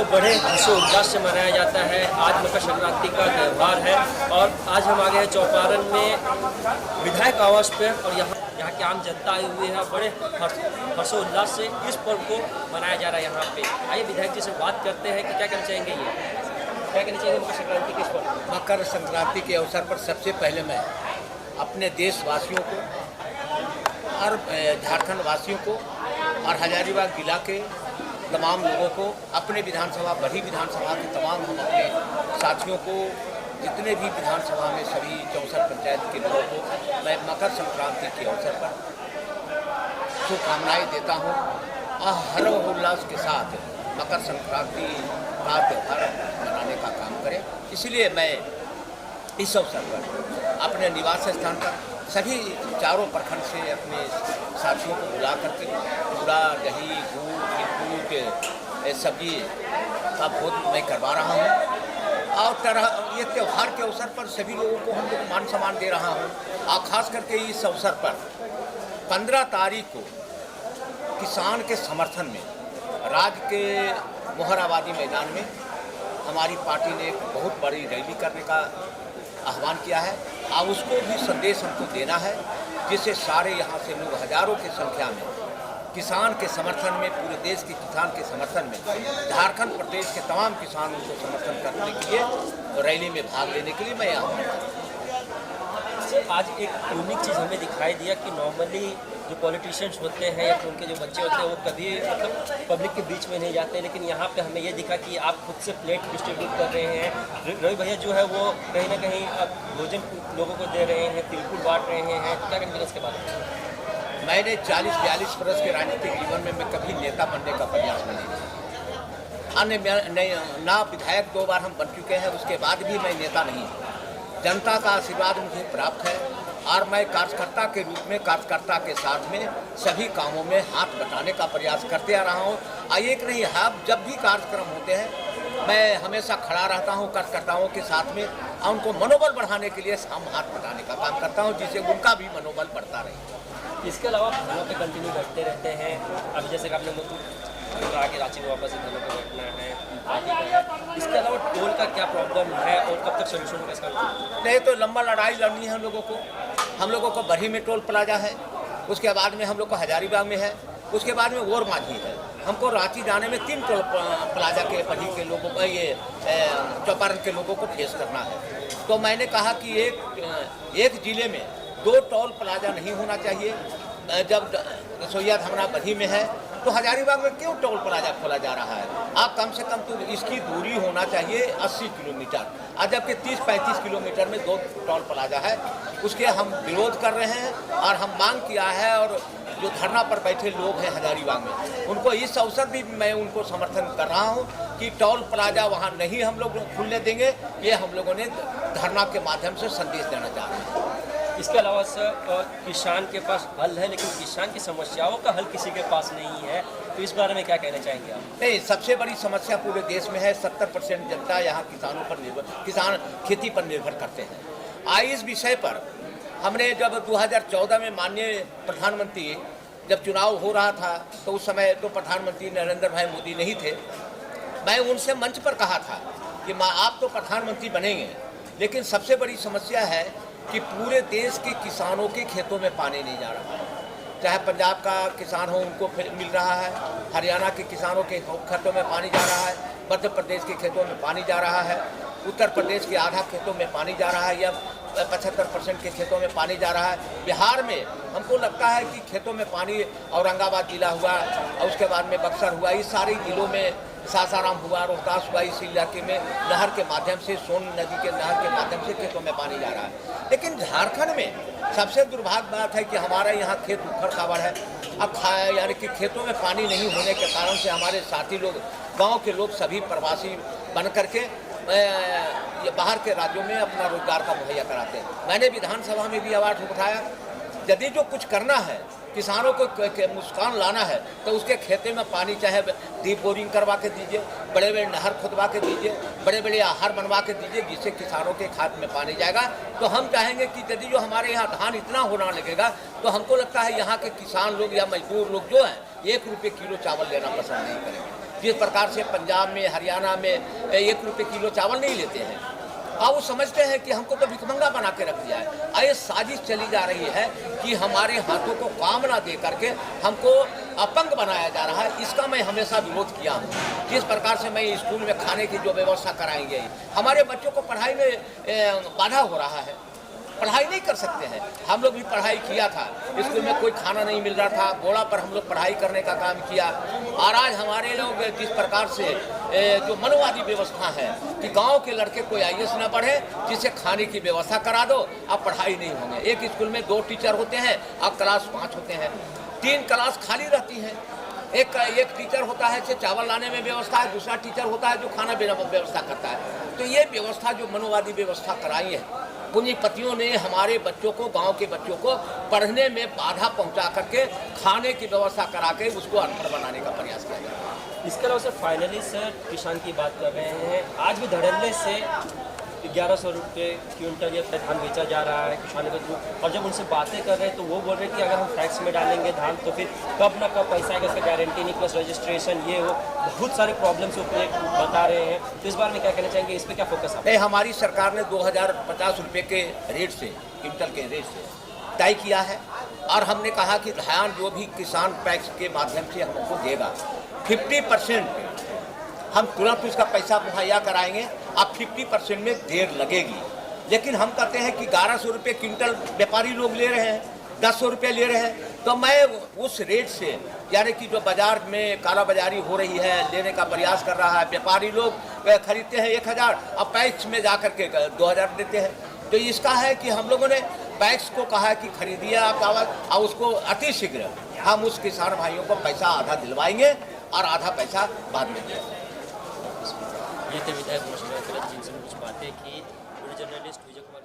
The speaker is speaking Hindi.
को बड़े हर्षोल्लास से मनाया जाता है। आज मकर संक्रांति का त्यौहार है और आज हम आ गए हैं चौपारण में विधायक आवास पे और यहाँ की आम जनता आई हुई है। बड़े हर्षोल्लास से इस पर्व को मनाया जा रहा है यहाँ पे। आइए विधायक जी से बात करते हैं कि क्या कहना चाहेंगे, क्या कहना चाहेंगे मकर संक्रांति के इस पर। मकर संक्रांति के अवसर पर सबसे पहले मैं अपने देशवासियों को और झारखंड वासियों को और हजारीबाग जिला के तमाम लोगों को, अपने विधानसभा बड़ी विधानसभा के तमाम हम अपने साथियों को, जितने भी विधानसभा में सभी 64 पंचायत के लोगों को मैं मकर संक्रांति के अवसर पर शुभकामनाएं देता हूं। हर्षोल्लास के साथ मकर संक्रांति का त्यौहार मनाने का काम करें। इसलिए मैं इस अवसर पर अपने निवास स्थान पर सभी चारों प्रखंड से अपने साथियों को बुला करके पूरा दही दूध सब्जी का भोज मैं करवा रहा हूँ और ये त्यौहार के अवसर पर सभी लोगों को हम लोग मान सम्मान दे रहा हूँ। और ख़ास करके इस अवसर पर 15 तारीख को किसान के समर्थन में राज्य के मोहराबादी मैदान में हमारी पार्टी ने एक बहुत बड़ी रैली करने का आह्वान किया है और उसको भी संदेश हमको देना है, जिससे सारे यहाँ से लोग हजारों की संख्या में किसान के समर्थन में, पूरे देश के किसान के समर्थन में, झारखंड प्रदेश के तमाम किसानों को समर्थन करने के लिए रैली में भाग लेने के लिए मैं यहाँ हूँ। आज एक यूनिक चीज़ हमें दिखाई दिया कि नॉर्मली जो पॉलिटिशियंस होते हैं या उनके जो बच्चे होते हैं वो कभी मतलब पब्लिक के बीच में नहीं जाते, लेकिन यहाँ पे हमें ये दिखा कि आप खुद से प्लेट डिस्ट्रीब्यूट कर रहे हैं। रवि भैया जो है वो कहीं ना कहीं अब भोजन लोगों को दे रहे हैं, तिलकुट बांट रहे हैं, क्या करेंगे इसके बारे में? मैंने 40-42 वर्ष के राजनीतिक जीवन में मैं कभी नेता बनने का प्रयास नहीं किया। अन्य ना विधायक 2 बार हम बन चुके हैं, उसके बाद भी मैं नेता नहीं हूँ। जनता का आशीर्वाद मुझे प्राप्त है और मैं कार्यकर्ता के रूप में कार्यकर्ता के साथ में सभी कामों में हाथ बटाने का प्रयास करते आ रहा हूँ। एक नहीं है, जब भी कार्यक्रम होते हैं मैं हमेशा खड़ा रहता हूँ कार्यकर्ताओं के साथ में और उनको मनोबल बढ़ाने के लिए हम हाथ बटाने का काम करता हूँ, जिससे उनका भी मनोबल बढ़ता रहे। इसके अलावा घरों पे कंटिन्यू बैठते रहते हैं। अब जैसे कि आपने आगे रांची में वापस घरों पे बैठना है, इसके अलावा टोल का क्या प्रॉब्लम है और कब तक सोल्यूशन होगा इसका? नहीं तो लंबा लड़ाई लड़नी है हम लोगों को। हम लोगों को बरही में टोल प्लाजा है, उसके बाद में हम लोग को हजारीबाग में है, उसके बाद में और माझी है। हमको रांची जाने में 3 टोल प्लाजा के बरही के लोगों को, ये चौपारण के लोगों को फेस करना है। तो मैंने कहा कि एक जिले में 2 टोल प्लाजा नहीं होना चाहिए। जब रसोईया धमरा बरही में है तो हजारीबाग में क्यों टोल प्लाजा खोला जा रहा है? आप कम से कम तो इसकी दूरी होना चाहिए 80 किलोमीटर, और जबकि 30-35 किलोमीटर में 2 टोल प्लाजा है। उसके हम विरोध कर रहे हैं और हम मांग किया है, और जो धरना पर बैठे लोग हैं हजारीबाग में उनको इस अवसर भी मैं उनको समर्थन कर रहा हूं कि टोल प्लाजा वहां नहीं हम लोग खुलने देंगे। ये हम लोगों ने धरना के माध्यम से संदेश देना चाह रहे हैं। इसके अलावा सर किसान के पास हल है, लेकिन किसान की समस्याओं का हल किसी के पास नहीं है, तो इस बारे में क्या कहना चाहेंगे आप? नहीं, सबसे बड़ी समस्या पूरे देश में है। 70% जनता यहाँ किसान खेती पर निर्भर करते हैं। इस विषय पर हमने जब 2014 में माननीय प्रधानमंत्री जब चुनाव हो रहा था तो उस समय तो प्रधानमंत्री नरेंद्र भाई मोदी नहीं थे। मैं उनसे मंच पर कहा था कि आप तो प्रधानमंत्री बनेंगे, लेकिन सबसे बड़ी समस्या है कि पूरे देश के किसानों के खेतों में पानी नहीं जा रहा है। चाहे पंजाब का किसान हो उनको मिल रहा है, हरियाणा के किसानों के खेतों में पानी जा रहा है, मध्य प्रदेश के खेतों में पानी जा रहा है, उत्तर प्रदेश के आधा खेतों में पानी जा रहा है, या 75% के खेतों में पानी जा रहा है। बिहार में हमको लगता है कि खेतों में पानी, औरंगाबाद जिला हुआ और उसके बाद में बक्सर हुआ, इस सारे जिलों में, सासाराम हुआ, रोहतास हुआ, इस इलाके में नहर के माध्यम से, सोन नदी के नहर के माध्यम से खेतों में पानी जा रहा है। लेकिन झारखंड में सबसे दुर्भाग्य बात है कि हमारे यहाँ खेत उखड़ खाबड़ है। अब यानी कि खेतों में पानी नहीं होने के कारण से हमारे साथी लोग, गांव के लोग सभी प्रवासी बन करके ये बाहर के राज्यों में अपना रोजगार का मुहैया कराते हैं। मैंने विधानसभा में भी आवाज़ उठाया, यदि जो कुछ करना है, किसानों को मुस्कान लाना है, तो उसके खेते में पानी चाहे डीप बोरिंग करवा के दीजिए, बड़े बड़े नहर खुदवा के दीजिए, बड़े बड़े आहार बनवा के दीजिए, जिससे किसानों के खाते में पानी जाएगा। तो हम चाहेंगे कि यदि जो हमारे यहाँ धान इतना होना लगेगा तो हमको लगता है यहाँ के किसान लोग या मजदूर लोग जो हैं 1 रुपये किलो चावल लेना पसंद नहीं करेंगे। जिस प्रकार से पंजाब में, हरियाणा में 1 रुपये किलो चावल नहीं लेते हैं। अब वो समझते हैं कि हमको तो भिखमंगा बना के रख दिया है। ये साजिश चली जा रही है कि हमारे हाथों को काम ना दे करके हमको अपंग बनाया जा रहा है। इसका मैं हमेशा विरोध किया हूँ। जिस प्रकार से मैं स्कूल में खाने की जो व्यवस्था कराएंगे, हमारे बच्चों को पढ़ाई में बाधा हो रहा है, पढ़ाई नहीं कर सकते हैं। हम लोग भी पढ़ाई किया था, स्कूल में कोई खाना नहीं मिल रहा था, बोला पर हम लोग पढ़ाई करने का काम किया। और आज हमारे लोग जिस प्रकार से जो मनोवादी व्यवस्था है कि गांव के लड़के कोई IAS ना पढ़े, जिसे खाने की व्यवस्था करा दो, अब पढ़ाई नहीं होंगे। एक स्कूल में 2 टीचर होते हैं, अब क्लास 5 होते हैं, 3 क्लास खाली रहती हैं। एक टीचर होता है जो चावल लाने में व्यवस्था है, दूसरा टीचर होता है जो खाना देने में व्यवस्था करता है। तो ये व्यवस्था जो मनोवादी व्यवस्था कराई है, पूंजीपतियों ने हमारे बच्चों को, गांव के बच्चों को पढ़ने में बाधा पहुंचा करके खाने की व्यवस्था करा के उसको अनपढ़ बनाने का प्रयास किया जा रहा है। इसके अलावा सर फाइनली सर किसान की बात कर रहे हैं, आज भी धड़ल्ले से 1100 रुपये क्विंटल ये धान बेचा जा रहा है किसानों के थ्रू। और जब उनसे बातें कर रहे हैं तो वो बोल रहे हैं कि अगर हम टैक्स में डालेंगे धान तो फिर कब ना कब पैसा आएगा, इसका गारंटी नहीं, प्लस रजिस्ट्रेशन ये वो बहुत सारे प्रॉब्लम्स ऊपर बता रहे हैं। तो इस बारे में क्या कहना चाहेंगे, इस पर क्या फोकस है? हमारी सरकार ने 2050 रुपये के रेट से, क्विंटल के रेट से तय किया है। और हमने कहा कि धान जो भी किसान पैक्स के माध्यम से हमको देगा 50% हम तुरंत उसका पैसा मुहैया कराएंगे। अब 50% में देर लगेगी, लेकिन हम कहते हैं कि 1100 रुपये क्विंटल व्यापारी लोग ले रहे हैं, 1100 रुपये ले रहे हैं। तो मैं उस रेट से, यानी कि जो बाजार में कालाबाजारी हो रही है, लेने का प्रयास कर रहा है, व्यापारी लोग खरीदते हैं 1000, अब पैक्स में जा करके 2000 देते हैं। तो इसका है कि हम लोगों ने पैक्स को कहा है कि खरीदिए आप चावल, और उसको अति शीघ्र हम उस किसान भाइयों को पैसा आधा दिलवाएंगे और आधा पैसा बाद में देंगे। ये थे विधायक जिनसे कुछ बातें की। जर्नलिस्ट विजय कुमार।